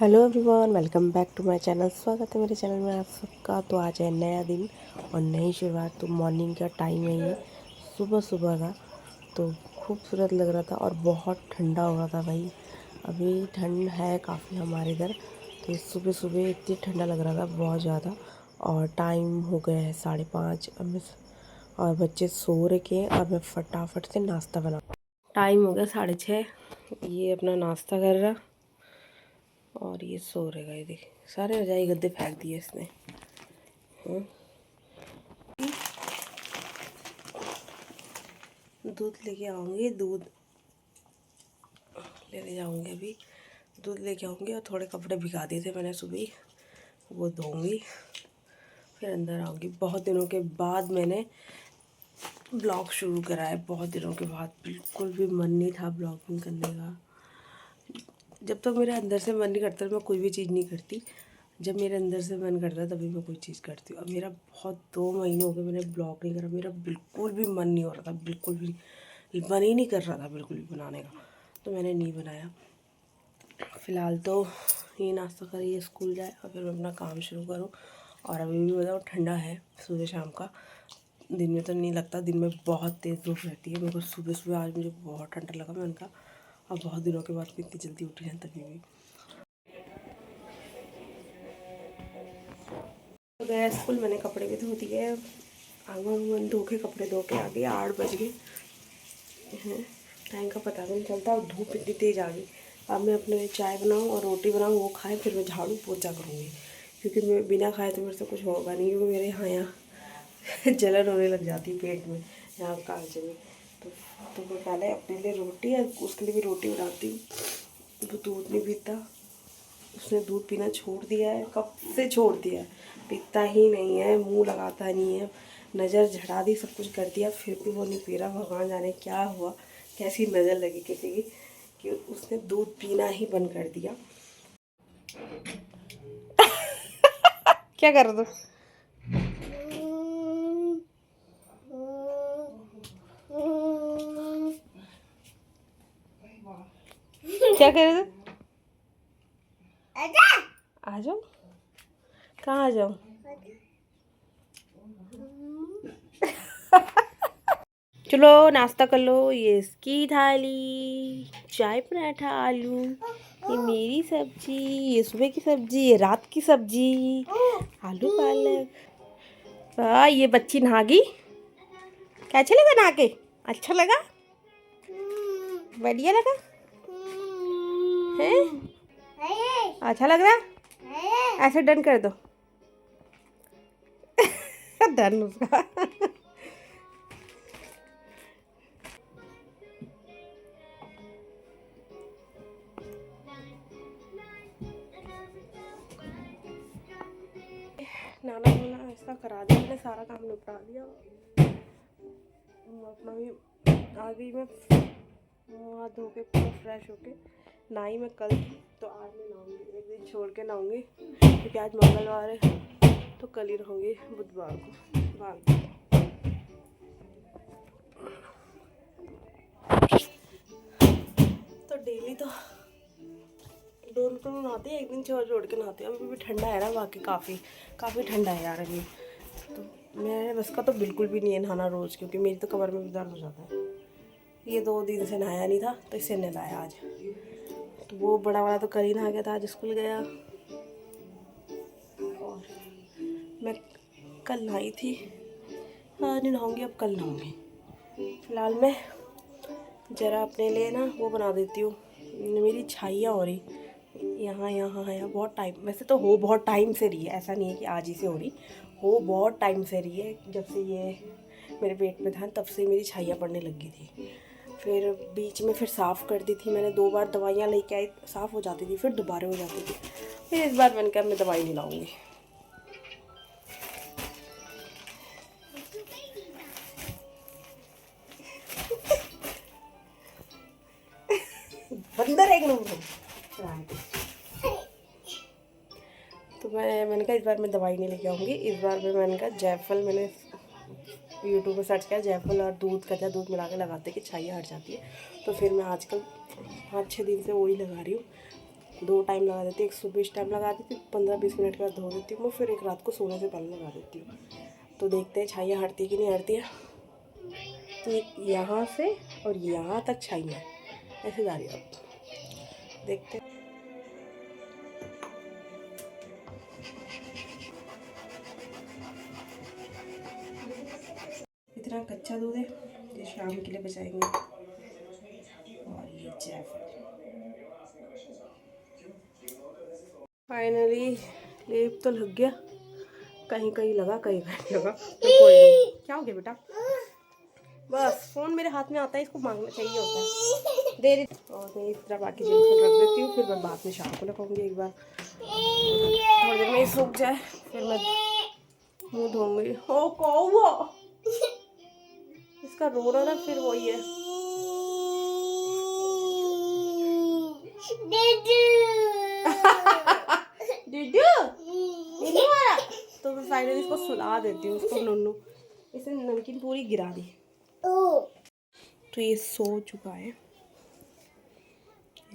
Hello everyone, welcome back to my channel. स्वागत है मेरे चैनल में आप सबका। तो आज है नया दिन और नई शुरुआत। तो मॉर्निंग का टाइम है, ये सुबह सुबह का। तो खूबसूरत लग रहा था और बहुत ठंडा हो रहा था भाई। अभी ठंड है काफ़ी हमारे इधर। तो सुबह सुबह इतनी ठंडा लग रहा था, बहुत ज़्यादा। और टाइम हो गया है 5:30। और बच्चे सो रखे हैं और मैं फटाफट से नाश्ता बना। टाइम हो गया 6:30। ये अपना नाश्ता कर रहा और ये सो रहेगा। ये देख, सारे रजाई गद्दे फेंक दिए इसने। दूध लेके आऊँगी, दूध लेने जाऊँगी अभी। दूध लेके आऊँगी और थोड़े कपड़े भिगा दिए थे मैंने सुबह, वो धोऊँगी फिर अंदर आऊँगी। बहुत दिनों के बाद मैंने ब्लॉग शुरू करा है, बहुत दिनों के बाद। बिल्कुल भी मन नहीं था ब्लॉगिंग करने का। जब तक मेरे अंदर से मन नहीं करता मैं कोई भी चीज़ नहीं करती। जब मेरे अंदर से मन करता है तभी मैं कोई चीज़ करती हूँ। अब मेरा बहुत 2 महीने हो गए मैंने ब्लॉग नहीं करा। मेरा बिल्कुल भी मन नहीं हो रहा था, बिल्कुल भी मन ही नहीं कर रहा था बिल्कुल भी बनाने का। तो मैंने नहीं बनाया। फ़िलहाल तो ये नाश्ता करिए, स्कूल जाए और फिर मैं अपना काम शुरू करूँ। और अभी भी बताऊँ ठंडा है सुबह शाम का। दिन में तो नहीं लगता, दिन में बहुत तेज़ धूप रहती है। मेरे को सुबह सुबह आज मुझे बहुत ठंडा लगा। मैंने कहा अब बहुत दिनों के बाद मैं इतनी जल्दी उठी हैं तभी भी। तो गया स्कूल, मैंने कपड़े भी धो दिए। आंगन धो के कपड़े धो के आ गए। 8 बज गए हैं, टाइम का पता भी नहीं चलता। और धूप इतनी तेज़ आ गई। अब मैं अपने लिए चाय बनाऊँ और रोटी बनाऊँ, वो खाए फिर मैं झाड़ू पोछा करूँगी। क्योंकि मैं बिना खाए तो मेरे से कुछ होगा नहीं। क्योंकि मेरे यहाँ जलन होने लग जाती है पेट में, यहाँ कालजे में। तो मैं पहले अपने लिए रोटी और उसके लिए भी रोटी बनाती हूँ। वो दूध नहीं पीता, उसने दूध पीना छोड़ दिया है, कब से छोड़ दिया है। पीता ही नहीं है, मुंह लगाता नहीं है, नज़र झड़ा दी, सब कुछ कर दिया, फिर भी वो नहीं पी रहा। भगवान जाने क्या हुआ, कैसी नज़र लगी किसी की कि उसने दूध पीना ही बंद कर दिया। क्या कर रहे हो? क्या कर रहे थे? आ जाओ। कहाँ आ जाओ? चलो नाश्ता कर लो। ये इसकी थाली, चाय पराठा आलू, ये मेरी सब्जी, ये सुबह की सब्जी, ये रात की सब्जी, आलू पालक। ये बच्ची नहा गई। कैसे लगा नहा के? अच्छा लगा? बढ़िया लगा है? अच्छा लग रहा? ऐसे डन कर दो। डन उसका। नाना नाना ऐसा करा दिया, मैंने सारा काम निपटा दिया। अपना भी आ गई मैं, मुँह हाथ धो के पूरा फ्रेश होके। नहाई मैं कल थी, तो आज मैं नहाऊंगी। एक दिन छोड़ के नहाऊंगी क्योंकि आज मंगलवार है, तो कल ही रहूँगी बुधवार को बाल। तो डेली तो दोनों को नहाते हैं, एक दिन छोड़ के नहाते हैं। अभी भी ठंडा है ना, बाकी काफ़ी ठंडा है यार अभी। तो मेरे बस का तो बिल्कुल भी नहीं है नहाना रोज़, क्योंकि मेरी तो कमर में भी दर्द हो जाता है। ये 2 दिन से नहाया नहीं था तो इससे नहलाया आज। तो वो बड़ा वाला तो कल ही नहा गया था, आज स्कूल गया। और मैं कल नहाई थी, हाँ नहीं नहाऊंगी, अब कल नहाऊंगी। फिलहाल मैं ज़रा अपने लिए ना वो बना देती हूँ। मेरी छाइयाँ हो रही यहाँ बहुत टाइम, वैसे तो हो बहुत टाइम से रही है, ऐसा नहीं है कि आज ही से हो रही, हो बहुत टाइम से रही है। जब से ये मेरे पेट में था तब से मेरी छाइयाँ पड़ने लगी थी। फिर बीच में फिर साफ़ कर दी थी मैंने, 2 बार दवाइयाँ लेके आई, साफ़ हो जाती थी, फिर दोबारा हो जाती थी। फिर इस बार मैंने कहा मैं दवाई नहीं लाऊंगी। बंदर एक नंबर। तो मैंने कहा इस बार मैं दवाई नहीं लेके आऊँगी। इस बार भी मैंने कहा जायफल, मैंने यूट्यूब पर सर्च किया जायफल और दूध, कच्चा दूध मिला के लगाते कि छाइयाँ हट जाती है। तो फिर मैं आजकल 5-6 दिन से वही लगा रही हूँ। 2 टाइम लगा देती हूँ, एक सुबह इस टाइम लगा देती हूँ, 15-20 मिनट के बाद धो देती हूँ मैं, फिर एक रात को सोने से पहले लगा देती हूँ। तो देखते हैं छाइयाँ हटती कि नहीं हटती है। तो यहाँ से और यहाँ तक छाइयाँ ऐसे जा रही है, अब देखते हैं। इतना कच्चा दूध है, ये शाम के लिए बचाएंगे। और ये जायफल फाइनली लेप तो लग गया, कहीं कहीं लगा कहीं कहीं लगा, तो कोई नहीं। क्या हो गया बेटा? बस फोन मेरे हाथ में आता है, इसको मांगना चाहिए होता है, दे रही। और मैं इस तरह बाकी जिनको रख देती हूँ, फिर मैं बाद में शाम को लगाऊंगी एक बार, थोड़ी देर में ये सूख जाए, फिर मैं मुँह धोऊंगी। ओ कौवा इसका रो रहा ना, फिर वही है। तो मैं फाइनली इसको सुला देती हूँ, उसको नुन्नू, इसने नमकीन पूरी गिरा दी। तो ये सो चुका है, ये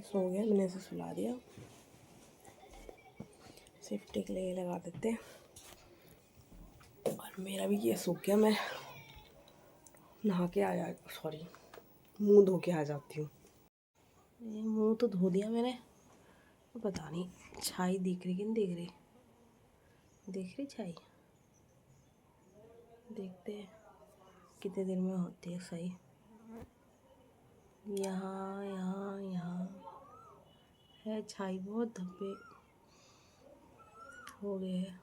सो गया, मैंने इसे सुला दिया। सेफ्टी के लिए लगा देते हैं। और मेरा भी ये सूख गया, मैं नहा के आया, सॉरी मुंह धो के आ जाती हूँ। ये मुंह तो धो दिया मैंने, पता नहीं छाई दिख रही कि नहीं दिख रही, देख रही छाई, देखते हैं कितने दिन में होती है सही। यहाँ यहाँ यहाँ है छाई, बहुत धब्बे हो गए हैं।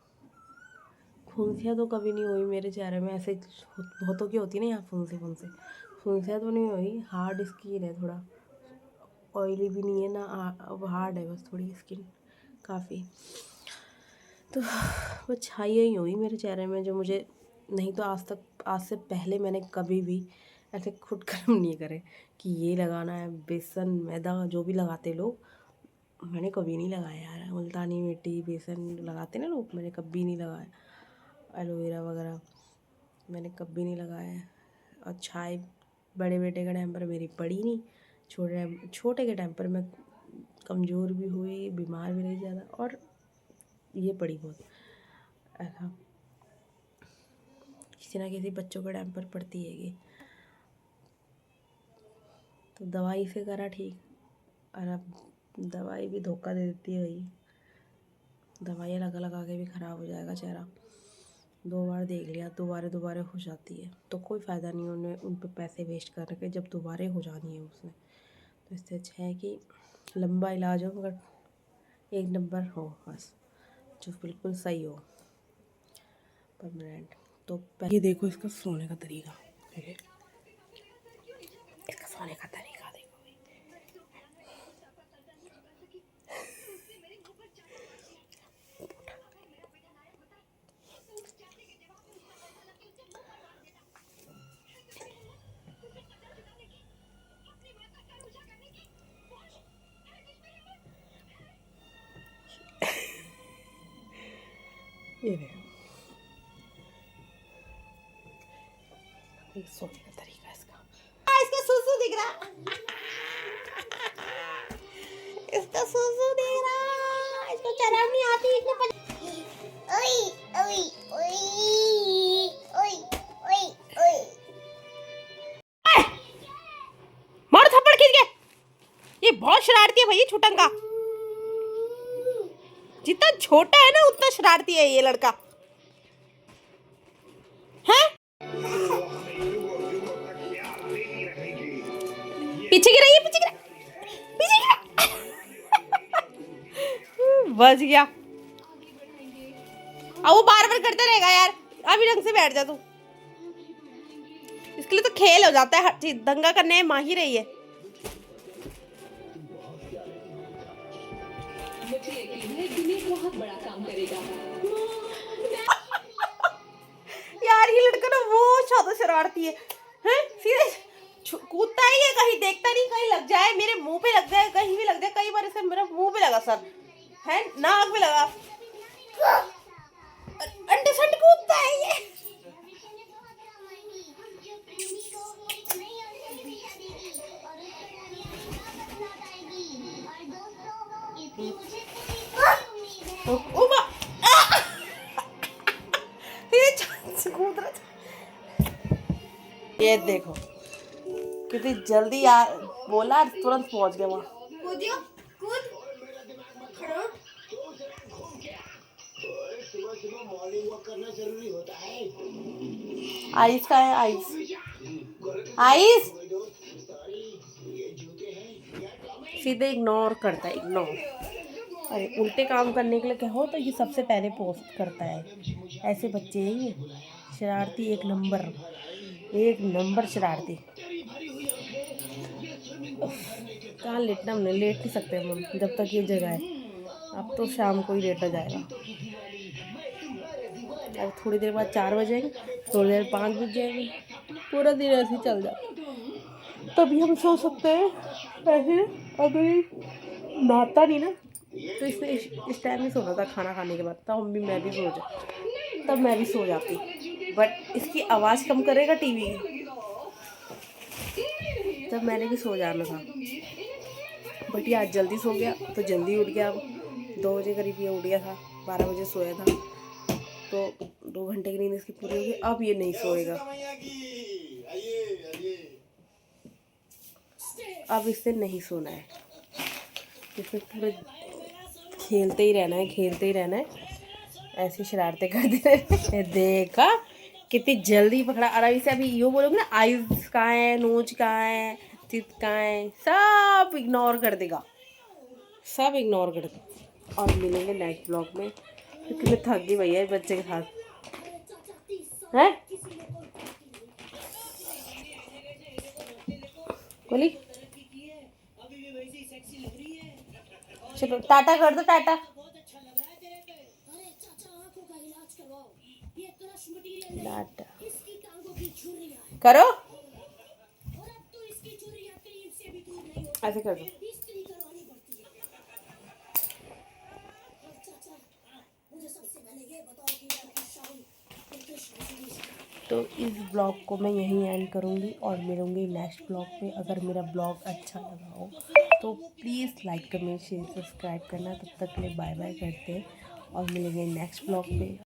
फुंसियाँ तो कभी नहीं हुई मेरे चेहरे में, ऐसे बहुतों की होती है ना यहाँ फुंसियाँ तो नहीं हुई। हार्ड स्किन है, थोड़ा ऑयली भी नहीं है ना, अब हार्ड है बस थोड़ी स्किन काफ़ी। तो वो छाइयाँ ही हुई मेरे चेहरे में, जो मुझे नहीं तो आज से पहले मैंने कभी भी ऐसे खुद कर्म नहीं करे कि ये लगाना है। बेसन मैदा जो भी लगाते लोग, मैंने कभी नहीं लगाया यार। मुल्तानी मिट्टी बेसन लगाते ना लोग, मैंने कभी नहीं लगाया। एलोवेरा वगैरह मैंने कभी नहीं लगाया है। और छाई बड़े बेटे का टाइम पर मेरी पड़ी नहीं, छोटे के टाइम पर मैं कमज़ोर भी हुई, बीमार भी रही ज़्यादा, और ये पड़ी बहुत ऐसा। किसी ना किसी बच्चों के टाइम पर पड़ती है। तो दवाई से करा ठीक, और अब दवाई भी धोखा दे देती है वही। दवाई लगा के भी ख़राब हो जाएगा चेहरा। 2 बार देख लिया, दोबारा हो जाती है, तो कोई फ़ायदा नहीं उन्हें उन पे पैसे वेस्ट करने के, जब दोबारा हो जानी है उसने। तो इससे अच्छा है कि लंबा इलाज हो मगर 1 नंबर हो, बस जो बिल्कुल सही हो, परमानेंट। तो ये देखो इसका सोने का तरीका, इसका सोने का तरीका देखो। ये देखो, ये सोने का तरीका इसका सुसु दिख रहा, इसका सुसु दिख रहा, इसको चलानी नहीं आती, ओई ओई ओई ओई ओई ओई, मारो थप्पड़ खींच के। ये बहुत शरारती है भैया, छुटंगा जितना छोटा है ना उतना शरारती है ये लड़का है। पीछे गिरा, ये पीछे गिरा बच गया। अब वो बार बार करता रहेगा यार, अभी ढंग से बैठ जा तू। इसके लिए तो खेल हो जाता है, हर चीज दंगा करने में माहिर है ये। बहुत बड़ा काम करेगा यार, ये लड़का ना वो ज्यादा शरारती है, सीधे कूदता ही है, कहीं देखता नहीं, कहीं लग जाए मेरे मुंह पे, लग जाए कहीं भी लग जाए। कई बार इसे मेरे मुंह पे लगा सर, है नाक पे लगा, अंडे संड कूदता है ये। तो ओ बा ये छत से कूद रहा था। ये देखो कितनी जल्दी बोला तुरंत पहुंच गया वहाँ। कूदियो कूद खड़ो। सुबह सुबह मॉर्निंग वॉक करना जरूरी होता है। आइस का है आइस आइस सीधे इग्नोर करता है इग्नोर। अरे उल्टे काम करने के लिए कहो तो ये सबसे पहले पोस्ट करता है। ऐसे बच्चे हैं ये शरारती एक नंबर शरारती। कहाँ लेटना हमने लेट नहीं सकते हम जब तक ये जगह है। अब तो शाम को ही लेटा जाएगा। अब थोड़ी देर बाद 4 बजेंगे थोड़ी देर 5 बज जाएंगे पूरा दिन ऐसे ही चल जाए तभी हम सो सकते हैं। ऐसे अगर नहाता नहीं ना तो इसने इस टाइम ही सोना था खाना खाने के बाद तब मैं भी सो जाती। बट इसकी आवाज़ कम करेगा टीवी तब मैंने भी सो जाना था। बट ये आज जल्दी सो गया तो जल्दी उठ गया। 2 बजे करीब ये उठ गया था 12 बजे सोया था तो 2 घंटे की नींद इसकी पूरी होगी। अब ये नहीं सोएगा। अब इससे नहीं सोना है। इसमें पूरे खेलते ही रहना है ऐसी शरारतें करते रहने। देखा कितनी जल्दी पकड़ा। आराम से अभी यूँ बोलोगे ना आइज कहाँ है नोज कहाँ है चित कहाँ है सब इग्नोर कर देगा और मिलेंगे नेक्स्ट ब्लॉग में क्योंकि मैं थक गई भैया बच्चे के साथ है। बोली चलो टाटा कर दो टाटा करो ऐसे कर दो। तो इस ब्लॉग को मैं यहीं एंड करूँगी और मिलूँगी नेक्स्ट ब्लॉग पे। अगर मेरा ब्लॉग अच्छा लगा हो तो please like comment share subscribe करना। तब तक के लिए बाय बाय करते हैं और मिलेंगे नेक्स्ट ब्लॉग पे।